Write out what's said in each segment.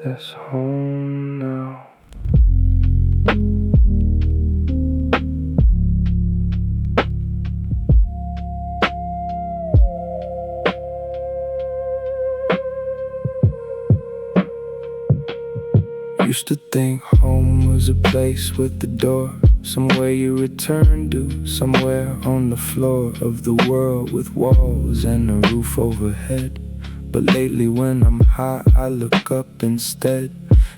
That's home now. Used to think home was a place with a door, somewhere you return to, somewhere on the floor of the world with walls and a roof overhead. But lately when I'm high, I look up instead,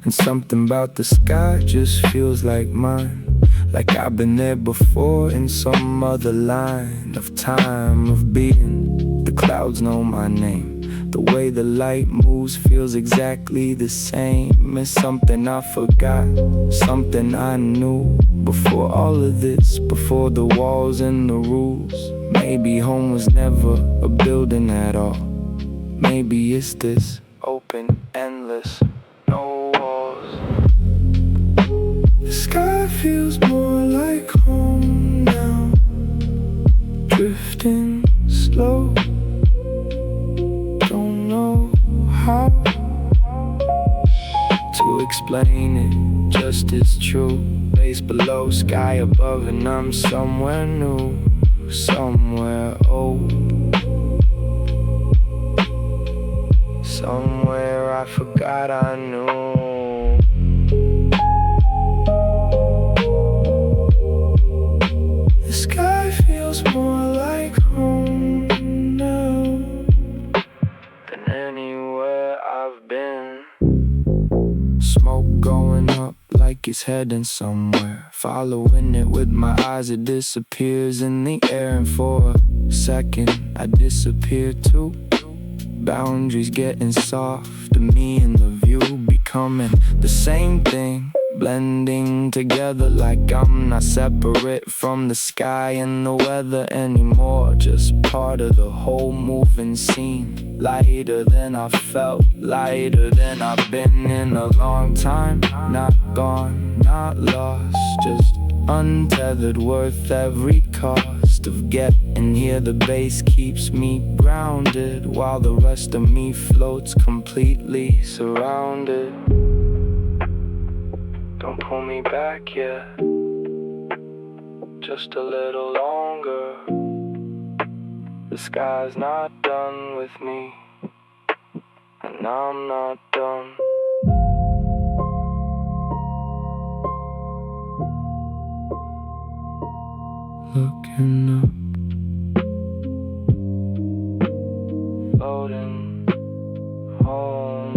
and something about the sky just feels like mine. Like I've been there before in some other line of time of being. The clouds know my name. The way the light moves feels exactly the same. It's something I forgot, something I knew before all of this, before the walls and the rules. Maybe home was never a building at all. Maybe it's this open, endless, no walls. The sky feels more like home now, drifting slow. Don't know how to explain it, just as true. Place below, sky above, and I'm somewhere new, somewhere old, somewhere I forgot I knew. The sky feels more like home now than anywhere I've been. Smoke going up like it's heading somewhere. Following it with my eyes, it disappears in the air, and for a second I disappear too. Boundaries getting soft, me and the view becoming the same thing, blending together like I'm not separate from the sky and the weather anymore. Just part of the whole moving scene. Lighter than I felt, lighter than I've been in a long time. Not gone, not lost, just untethered, worth every cost of getting here. The bass keeps me grounded while the rest of me floats completely surrounded. Don't pull me back yet, just a little longer. The sky's not done with me, and I'm not done. Looking up, floating home.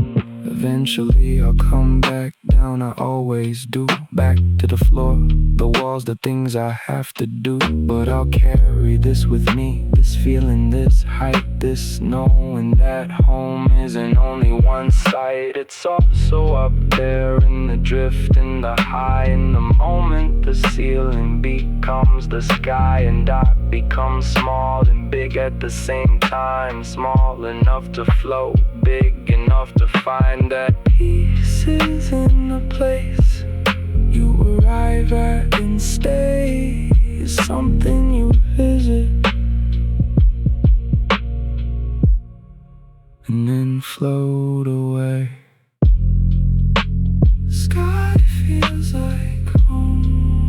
Eventually I'll come back down, I always do. Back to the floor, the walls, the things I have to do. But I'll carry this with me, this feeling, this height, this knowing that home isn't only one sight. It's also up there in the drift, in the high. In the moment the ceiling becomes the sky, and I become small and big at the same time. Small enough to float, big enough to find that pieces in a place you arrive at and stay. Is something you visit and then float away. The sky feels like home,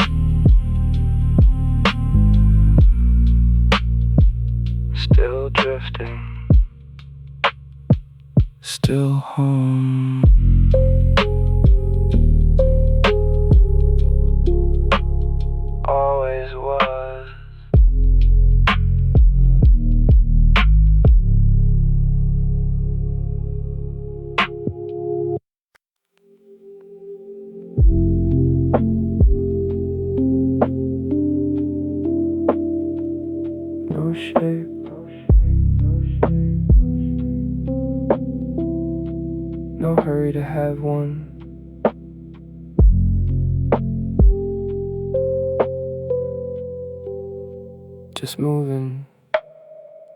still drifting, still home. Always was. No shape, no hurry to have one. Just moving.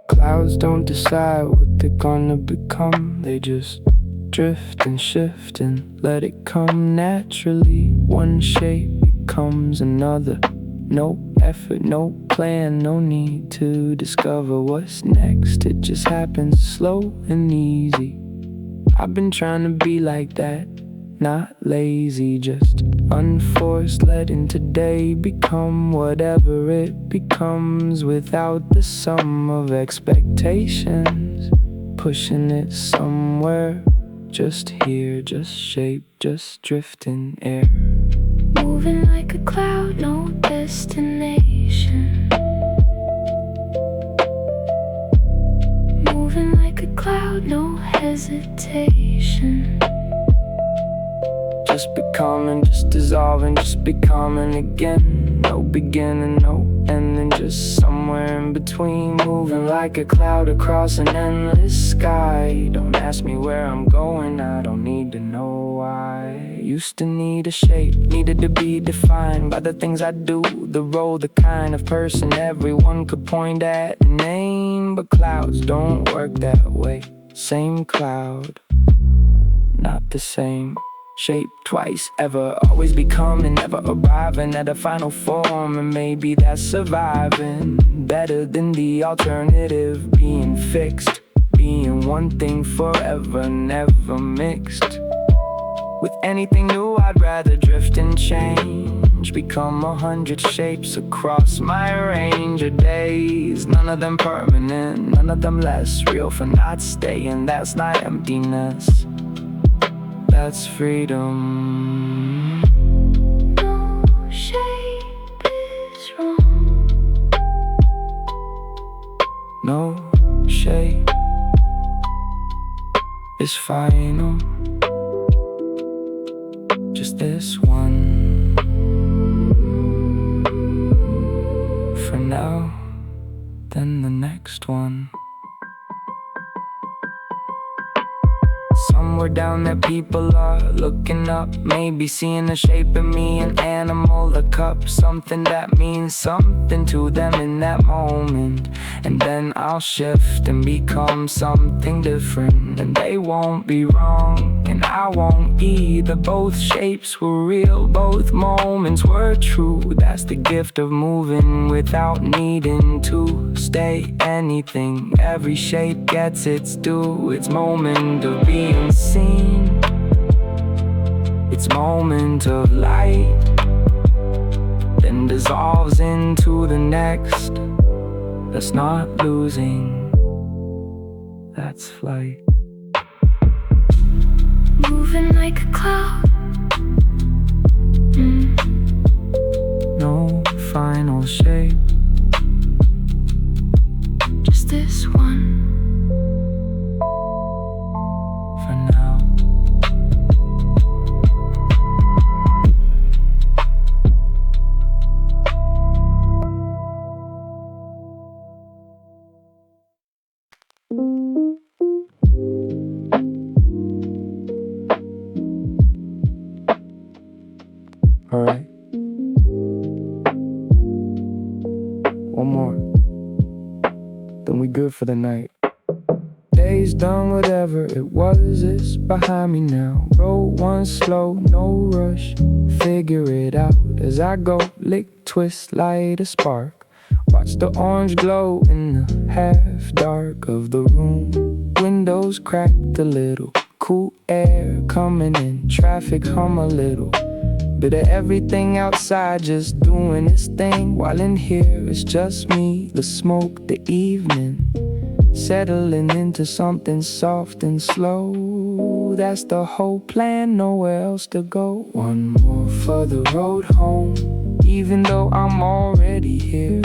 Clouds don't decide what they're gonna become. They just drift and shift and let it come naturally. One shape becomes another. No effort, no plan, no need to discover what's next. It just happens slow and easy. I've been trying to be like that, not lazy, just unforced, letting today become whatever it becomes without the sum of expectations, pushing it somewhere, just here, just shape, just drifting air. Moving like a cloud, no destination. Moving like a cloud, no hesitation. Just becoming, just dissolving, just becoming again. No beginning, no ending, just somewhere in between. Moving like a cloud across an endless sky. Don't ask me where I'm going, I don't need to know why. Used to need a shape, needed to be defined by the things I do, the role, the kind of person everyone could point at and name. But clouds don't work that way. Same cloud, not the same shape twice ever, always becoming, never arriving at a final form. And maybe that's surviving better than the alternative, being fixed, being one thing forever, never mixed with anything new. I'd rather drift and change, become 100 shapes across my range of days. None of them permanent, none of them less real for not staying. That's not emptiness, that's freedom. No shape is wrong. No shape is final, just this one for now, then the next one. Somewhere down there people are looking up, maybe seeing the shape of me, an animal, a cup, something that means something to them in that moment. And then I'll shift and become something different, and they won't be wrong, and I won't either. Both shapes were real, both moments were true. That's the gift of moving without needing to stay anything. Every shape gets its due, its moment of being seen, its moment of light, then dissolves into the next. That's not losing, that's flight. Moving like a cloud. No final shape, Just this one for now. All right. One more, then we good for the night. Day's done, whatever it was, it's behind me now. Roll one slow, no rush, figure it out as I go. Lick, twist, light a spark, watch the orange glow in the half dark of the room. Windows cracked a little, cool air coming in, traffic hum a little. Bit of everything outside just doing its thing, while in here it's just me, the smoke, the evening, settling into something soft and slow. That's the whole plan, nowhere else to go. One more for the road home, even though I'm already here.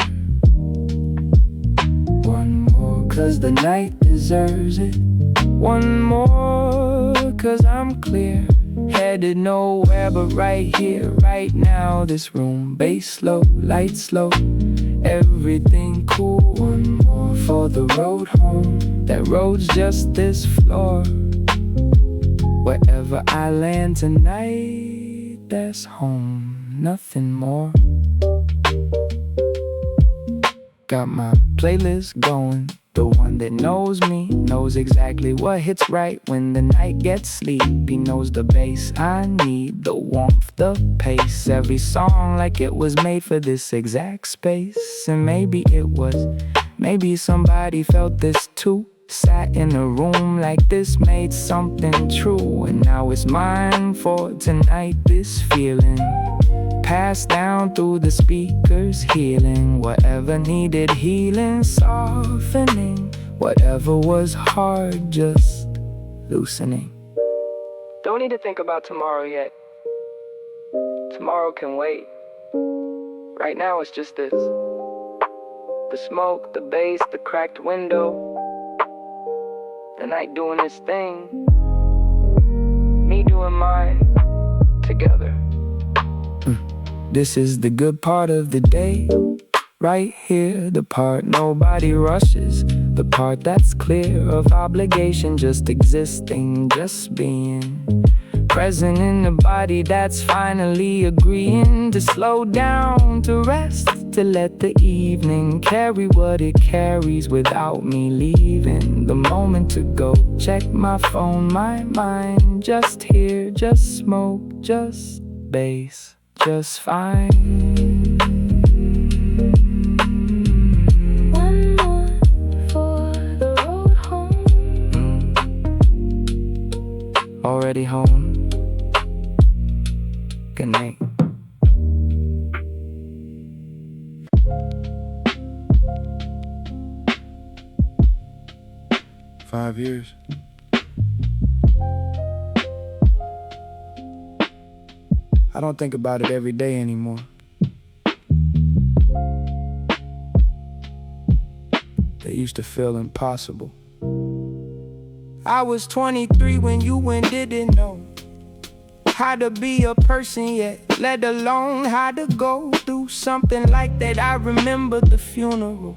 One more cause the night deserves it. One more cause I'm clear, headed nowhere but right here, right now. This room, bass low, lights slow, everything cool. One more for the road home, that road's just this floor. Wherever I land tonight, that's home, nothing more. Got my playlist going, the one that knows me knows exactly what hits right when the night gets sleepy. Knows the bass I need, the warmth, the pace. Every song like it was made for this exact space. And maybe it was, maybe somebody felt this too. Sat in a room like this, made something true, and now it's mine for tonight. This feeling passed down through the speakers, healing whatever needed healing, softening whatever was hard, just loosening. Don't need to think about tomorrow yet. Tomorrow can wait. Right now it's just this. The smoke, the bass, the cracked window. The night doing its thing. Me doing mine. Together. This is the good part of the day. Right here, the part nobody rushes. The part that's clear of obligation, just existing, just being. Present in the body that's finally agreeing to slow down, to rest, to let the evening carry what it carries without me leaving. The moment to go, check my phone, my mind, just here, just smoke, just bass, just fine. One more for the road home. Already home. Good night. Five years. I don't think about it every day anymore. They used to feel impossible. I was 23 when you didn't know how to be a person yet, let alone how to go through something like that. I remember the funeral,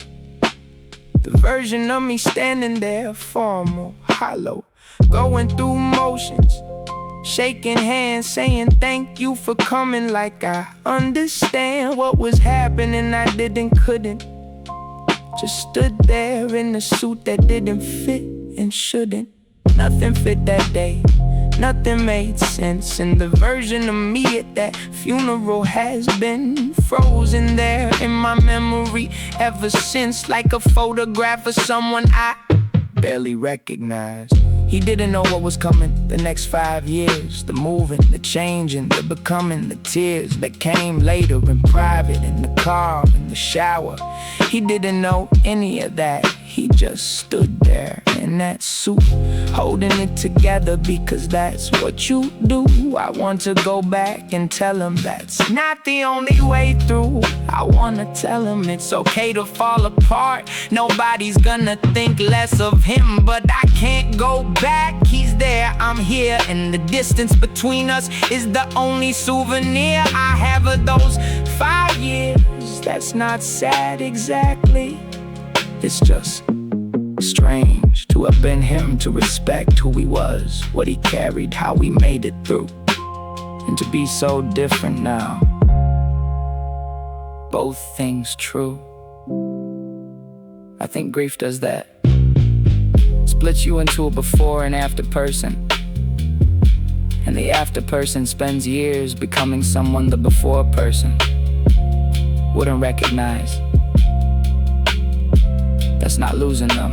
the version of me standing there far more hollow, going through motions, shaking hands, saying thank you for coming, like I understand what was happening. I couldn't, just stood there in a suit that didn't fit and shouldn't. Nothing fit that day, nothing made sense, and the version of me at that funeral has been frozen there in my memory ever since, like a photograph of someone I barely recognized. He didn't know what was coming the next 5 years, the moving, the changing, the becoming, the tears that came later in private, in the car, in the shower. He didn't know any of that. He just stood there in that suit, holding it together because that's what you do. I want to go back and tell him that's not the only way through. I want to tell him it's okay to fall apart. Nobody's gonna think less of him, but I can't go back. He's there, I'm here, and the distance between us is the only souvenir I have of those 5 years. That's not sad exactly. It's just strange to have been him, to respect who he was, what he carried, how we made it through, and to be so different now. Both things true. I think grief does that. Splits you into a before and after person, and the after person spends years becoming someone the before person wouldn't recognize. That's not losing them,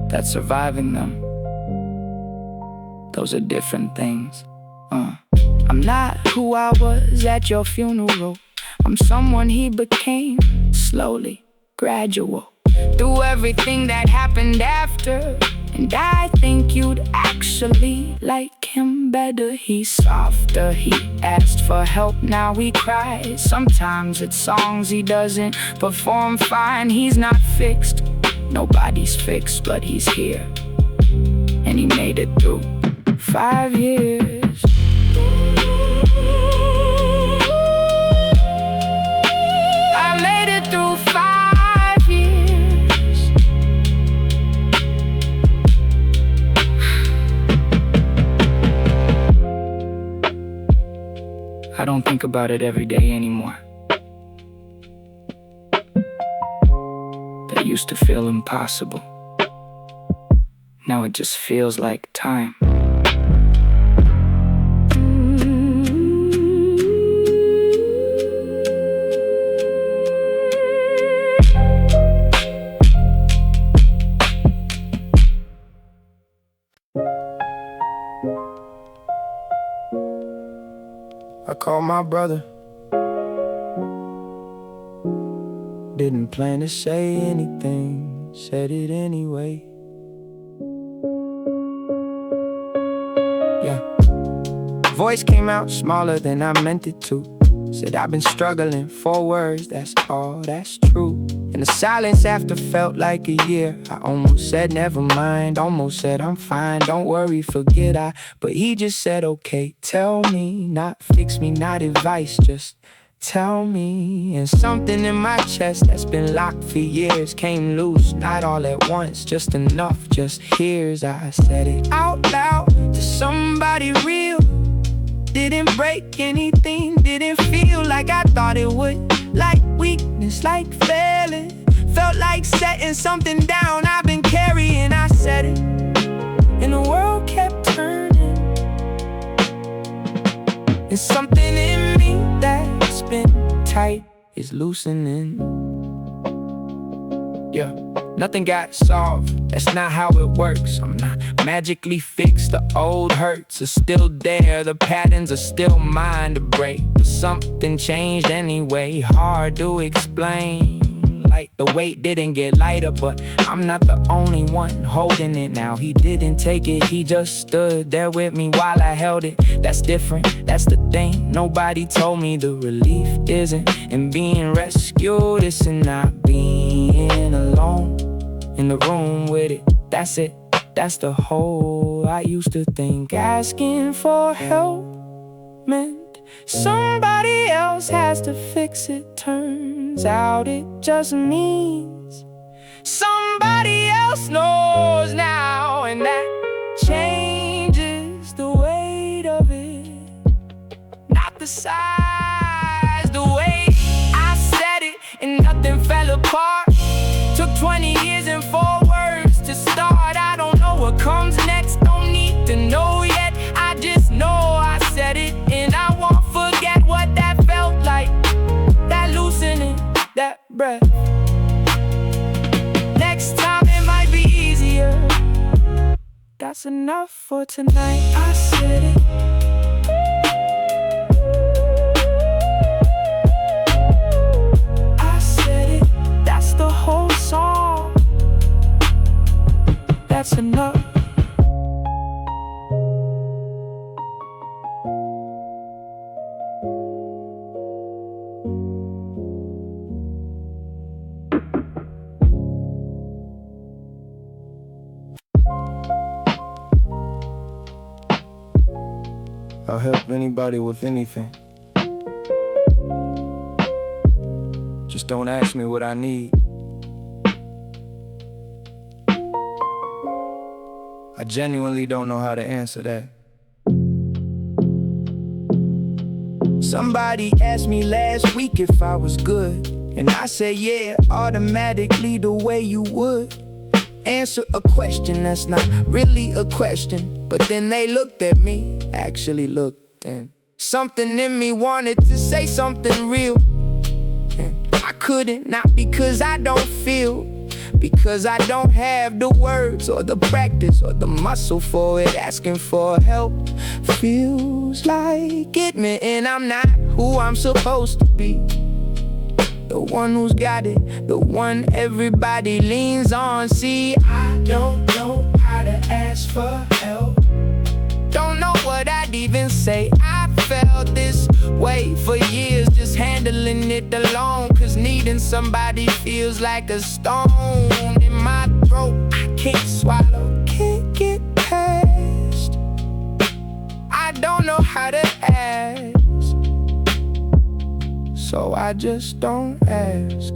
that's surviving them. Those are different things. I'm not who I was at your funeral. I'm someone he became, slowly, gradual, through everything that happened after. And I think you'd actually like him better. He's softer, he asked for help, now he cries. Sometimes it's songs he doesn't perform fine. He's not fixed, nobody's fixed, but he's here, and he made it through 5 years. I made it through 5 years. I don't think about it every day anymore. That used to feel impossible. Now it just feels like time. called my brother. Didn't plan to say anything, said it anyway. Yeah. Voice came out smaller than I meant it to. Said I've been struggling for words, that's all, that's true. And the silence after felt like a year. I almost said never mind, almost said I'm fine, don't worry, forget I. But he just said okay, tell me, not fix me, not advice, just tell me. And something in my chest that's been locked for years came loose, not all at once, just enough, just hears. I said it out loud to somebody real. Didn't break anything, didn't feel like I thought it would. Like weakness, like failing, felt like setting something down I've been carrying. I said it, and the world kept turning. And something in me that's been tight is loosening. Yeah, nothing got solved, that's not how it works. I'm not magically fixed, the old hurts are still there, the patterns are still mine to break. But something changed anyway, hard to explain. Like the weight didn't get lighter, but I'm not the only one holding it now. He didn't take it, he just stood there with me while I held it. That's different, that's the thing. Nobody told me the relief isn't in being rescued, it's in not being alone in the room with it. That's it, that's the whole. I used to think asking for help meant somebody else has to fix it. Turns out it just means somebody else knows now, and that changes the weight of it. Not the size, the weight. I said it and nothing fell apart. Took 20 years and 4 words to start. I don't know what comes next, don't need to know yet. I just know I said it, and I won't forget what that felt like. That loosening, that breath. Next time it might be easier. That's enough for tonight. I said it. I said it. That's the whole song. That's enough. I'll help anybody with anything. Just don't ask me what I need. I genuinely don't know how to answer that. Somebody asked me last week if I was good, and I said yeah, automatically the way you would answer a question that's not really a question. But then they looked at me, actually looked, and something in me wanted to say something real. And I couldn't, not because I don't feel, because I don't have the words or the practice or the muscle for it. Asking for help feels like admitting I'm not who I'm supposed to be. The one who's got it, the one everybody leans on. See, I don't know how to ask for help. Don't know what I'd even say. I felt this way for years, just handling it alone. Cause needing somebody feels like a stone in my throat. I can't swallow, can't get past. I don't know how to ask, so I just don't ask.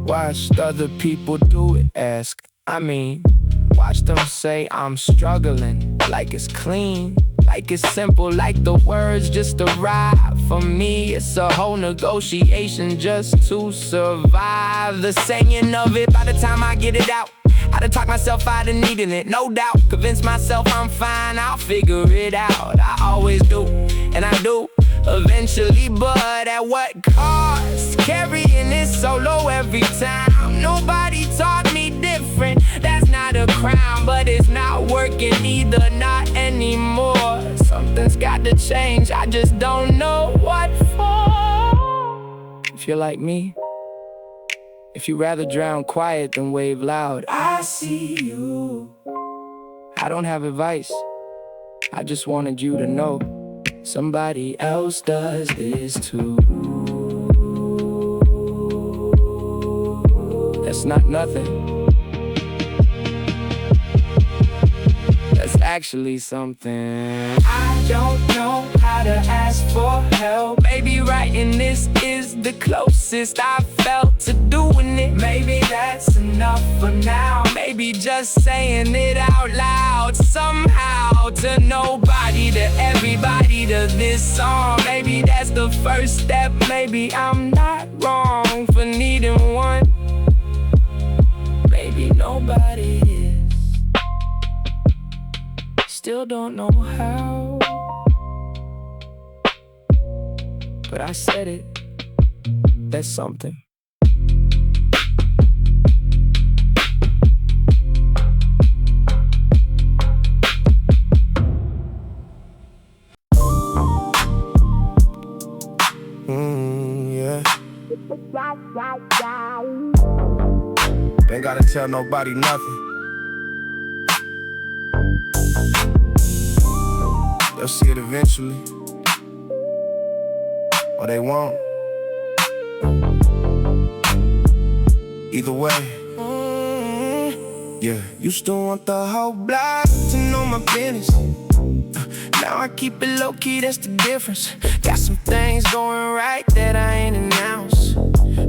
Watched other people do it, ask. I mean, watch them say I'm struggling, like it's clean, like it's simple, like the words just arrive. For me, it's a whole negotiation just to survive. The saying of it, by the time I get it out, I done talk myself out of needing it, no doubt. Convince myself I'm fine, I'll figure it out. I always do, and I do eventually, but at what cost? Carrying it solo every time. Nobody taught me different, that's not a crime. But it's not working either, not anymore. Something's got lot to change, I just don't know what for. If you're like me, if you rather drown quiet than wave loud, I see you. I don't have advice, I just wanted you to know somebody else does this too. That's not nothing, that's actually something. I don't know how to ask for help. Maybe writing this is the closest I felt to doing it. Maybe that's enough for now. Maybe just saying it out loud somehow, to nobody, to everybody, to this song. Maybe that's the first step. Maybe I'm not wrong for needing one. Maybe nobody is. Still don't know how, but I said it. That's something. Yeah. Ain't gotta tell nobody nothing. They'll see it eventually, or they won't. Either way, yeah. Used to want the whole block to know my business. Now I keep it low-key, that's the difference. Got some things going right that I ain't announced.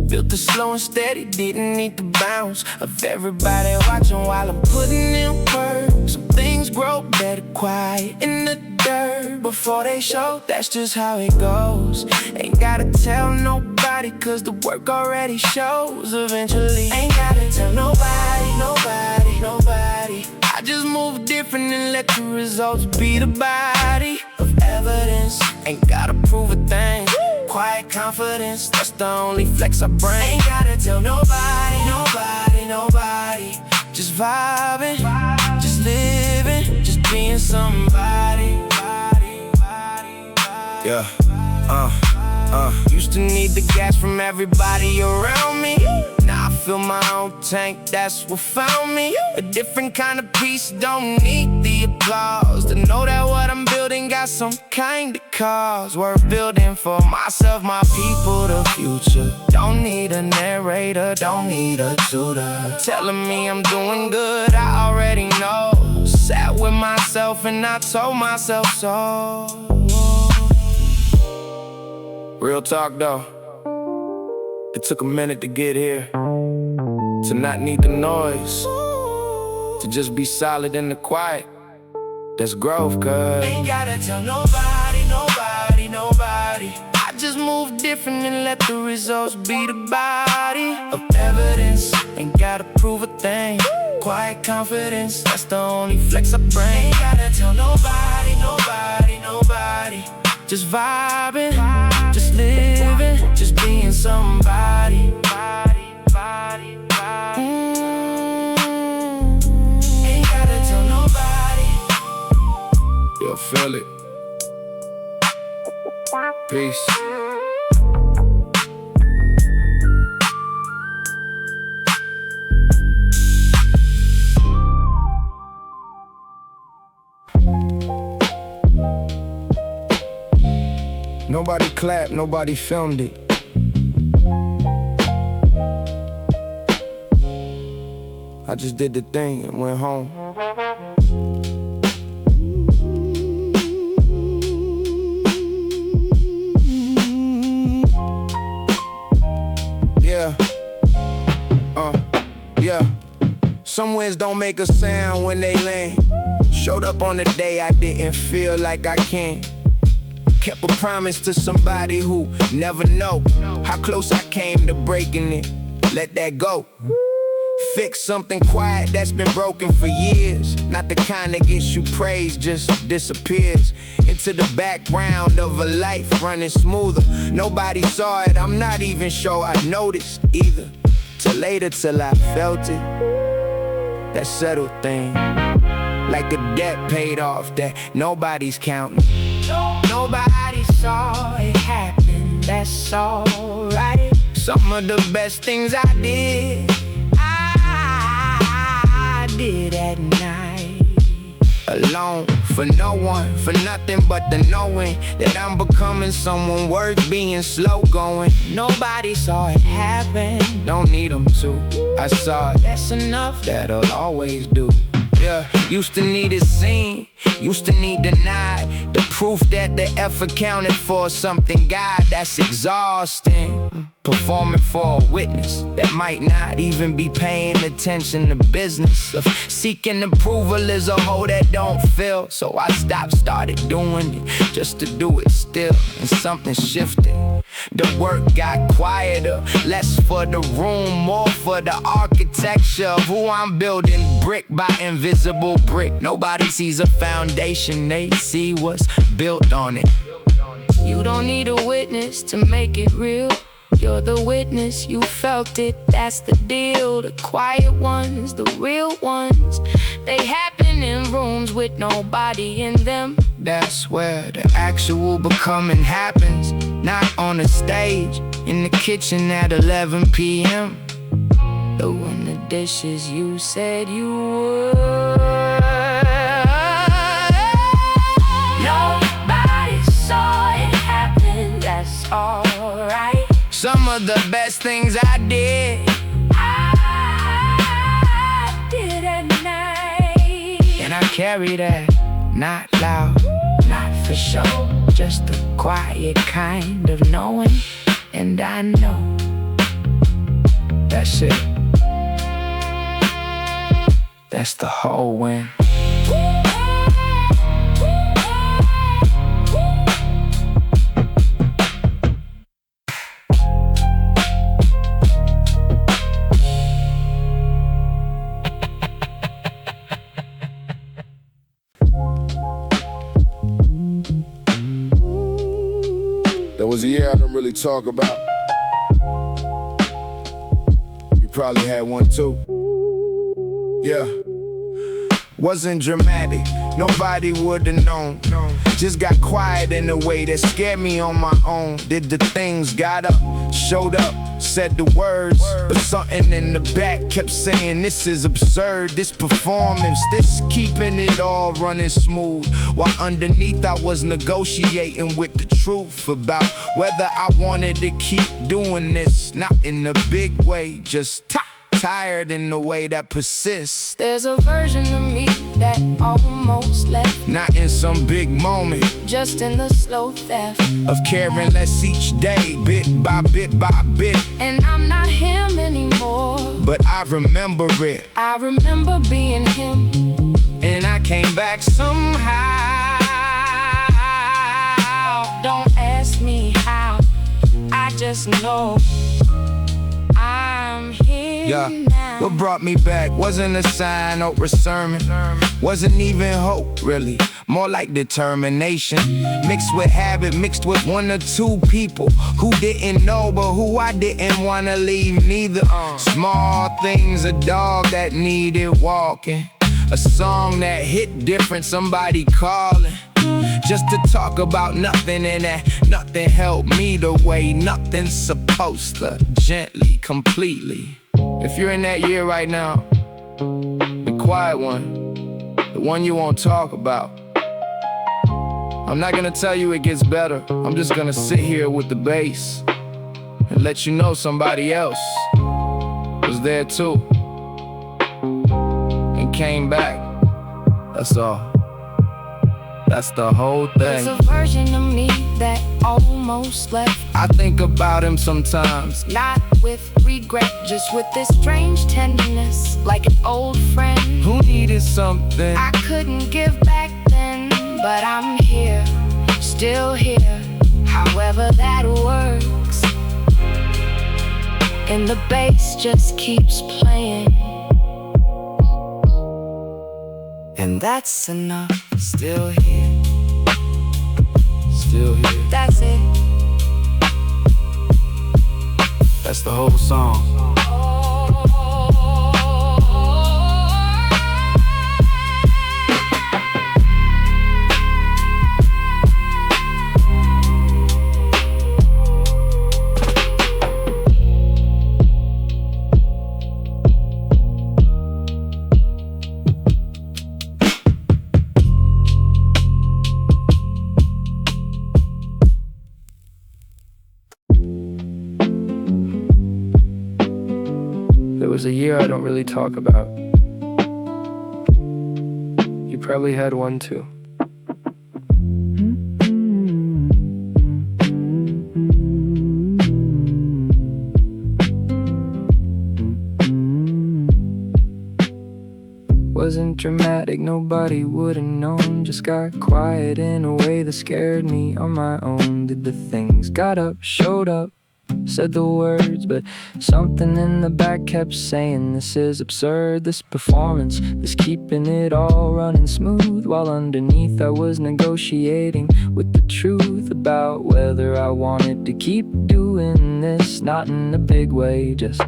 Built it slow and steady, didn't need the bounce of everybody watching while I'm putting in work. Some things grow better quiet in the dirt before they show, that's just how it goes. Ain't gotta tell nobody, cause the work already shows eventually. Ain't gotta tell nobody, nobody, nobody. I just move different and let the results be the body of evidence. Ain't gotta prove a thing. Quiet confidence, that's the only flex I bring. Ain't gotta tell nobody, nobody, nobody. Just vibing, just living, just being somebody. Yeah, used to need the gas from everybody around me. Now I fill my own tank, that's what found me. A different kind of peace, don't need the applause. To know that what I'm building got some kind of cause. Worth building for myself, my people, the future. Don't need a narrator, don't need a tutor telling me I'm doing good, I already know. Sat with myself and I told myself so. Real talk though, it took a minute to get here. To not need the noise, to just be solid in the quiet. That's growth, cuz ain't gotta tell nobody, nobody, nobody. I just move different and let the results be the body of evidence. Ain't gotta prove a thing. Quiet confidence, that's the only flex I bring. Ain't gotta tell nobody, nobody, nobody. Just vibing, just living, just being somebody. Ain't gotta tell nobody. You'll feel it. Peace. Nobody clapped, nobody filmed it. I just did the thing and went home. Yeah. Yeah. Some winds don't make a sound when they land. Showed up on the day I didn't feel like I can. Kept a promise to somebody who never know how close I came to breaking it. Let that go. Fix something quiet that's been broken for years. Not the kind that gets you praise, just disappears into the background of a life running smoother. Nobody saw it, I'm not even sure I noticed either. Till later, till I felt it. That settled thing, like a debt paid off that nobody's counting. nobody saw it happen, that's alright. Some of the best things I did at night. Alone, for no one, for nothing but the knowing that I'm becoming someone worth being slow going. Nobody saw it happen, don't need them to. I saw it, that's enough, that'll always do. Yeah, used to need it seen, used to need denied. The proof that the effort counted for something, God, that's exhausting. Performing for a witness that might not even be paying attention to business. Of seeking approval is a hole that don't fill. So I started doing it just to do it still. And something shifted. The work got quieter, less for the room, more for the architecture of who I'm building, brick by invisible brick. Nobody sees a foundation, they see what's built on it. You don't need a witness to make it real. You're the witness, you felt it, that's the deal. The quiet ones, the real ones, they happen in rooms with nobody in them. That's where the actual becoming happens. Not on the stage, in the kitchen at 11 p.m. Doing the dishes you said you would. Nobody saw it happen, that's alright. Some of the best things I did at night. And I carry that, not loud, not for show, just the quiet kind of knowing. And I know that's it. That's the whole win. There was a year I don't really talk about. You probably had one too. Yeah. Wasn't dramatic, nobody would've known. Just got quiet in a way that scared me on my own. Did the things, got up, showed up, said the words, but something in the back kept saying this is absurd. This performance, this keeping it all running smooth, while underneath I was negotiating with the truth about whether I wanted to keep doing this. Not in a big way, just tired in the way that persists. There's a version of me that almost left, not in some big moment, just in the slow theft of caring less each day, bit by bit by bit. And I'm not him anymore, but I remember it. I remember being him, and I came back somehow. Don't ask me how, I just know I'm here. Yeah. Now. What brought me back wasn't a sign or a sermon, wasn't even hope really, more like determination, mixed with habit, mixed with one or two people who didn't know but who I didn't want to leave neither. Small things, a dog that needed walking, a song that hit different, somebody calling just to talk about nothing, and that nothing helped me the way nothing's supposed to, gently, completely. If you're in that year right now, the quiet one, the one you won't talk about, I'm not gonna tell you it gets better. I'm just gonna sit here with the bass and let you know somebody else was there too and came back. That's all. That's the whole thing. There's a version of me that almost left. I think about him sometimes, not with regret, just with this strange tenderness, like an old friend who needed something I couldn't give back then. But I'm here, still here, however that works. And the bass just keeps playing, and that's enough. Still here, still here. That's it. That's the whole song. was a year I don't really talk about. You probably had one too. Wasn't dramatic, nobody would've known. Just got quiet in a way that scared me on my own. Did the things, got up, showed up, said the words, but something in the back kept saying, this is absurd, this performance, this keeping it all running smooth. While underneath I was negotiating with the truth about whether I wanted to keep doing this. Not in a big way, just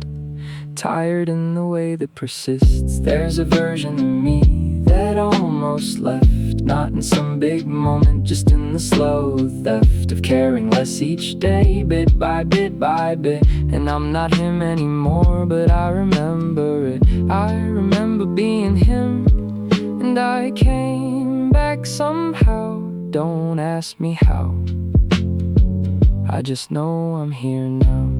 tired in the way that persists. There's a version of me that almost left, not in some big moment, just in the slow theft of caring less each day, bit by bit by bit. And I'm not him anymore, but I remember it. I remember being him, and I came back somehow. Don't ask me how, I just know I'm here now.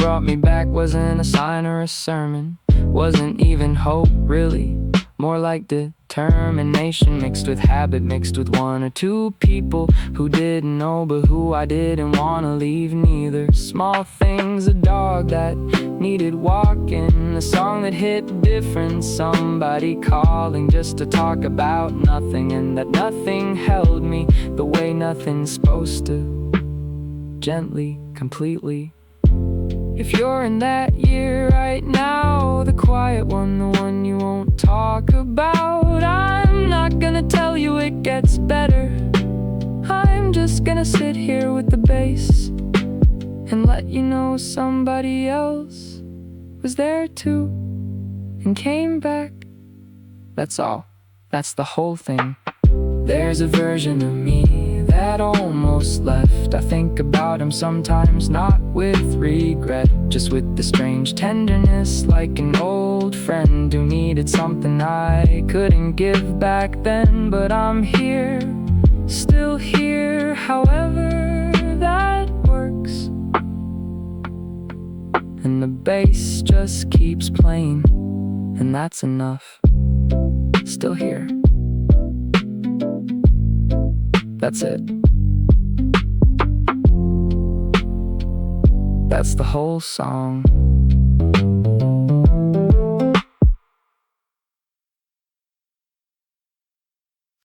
Brought me back wasn't a sign or a sermon, wasn't even hope really, more like determination mixed with habit, mixed with one or two people who didn't know but who I didn't want to leave neither. Small things, a dog that needed walking, a song that hit different, somebody calling just to talk about nothing, and that nothing held me the way nothing's supposed to, gently, completely. If you're in that year right now, the quiet one, the one you won't talk about, I'm not gonna tell you it gets better. I'm just gonna sit here with the bass and let you know somebody else was there too and came back. That's all, that's the whole thing. There's a version of me that almost left. I think about him sometimes, not with regret, just with the strange tenderness, like an old friend who needed something I couldn't give back then. But I'm here, still here, however that works, and the bass just keeps playing, and that's enough. Still here. That's it. That's the whole song.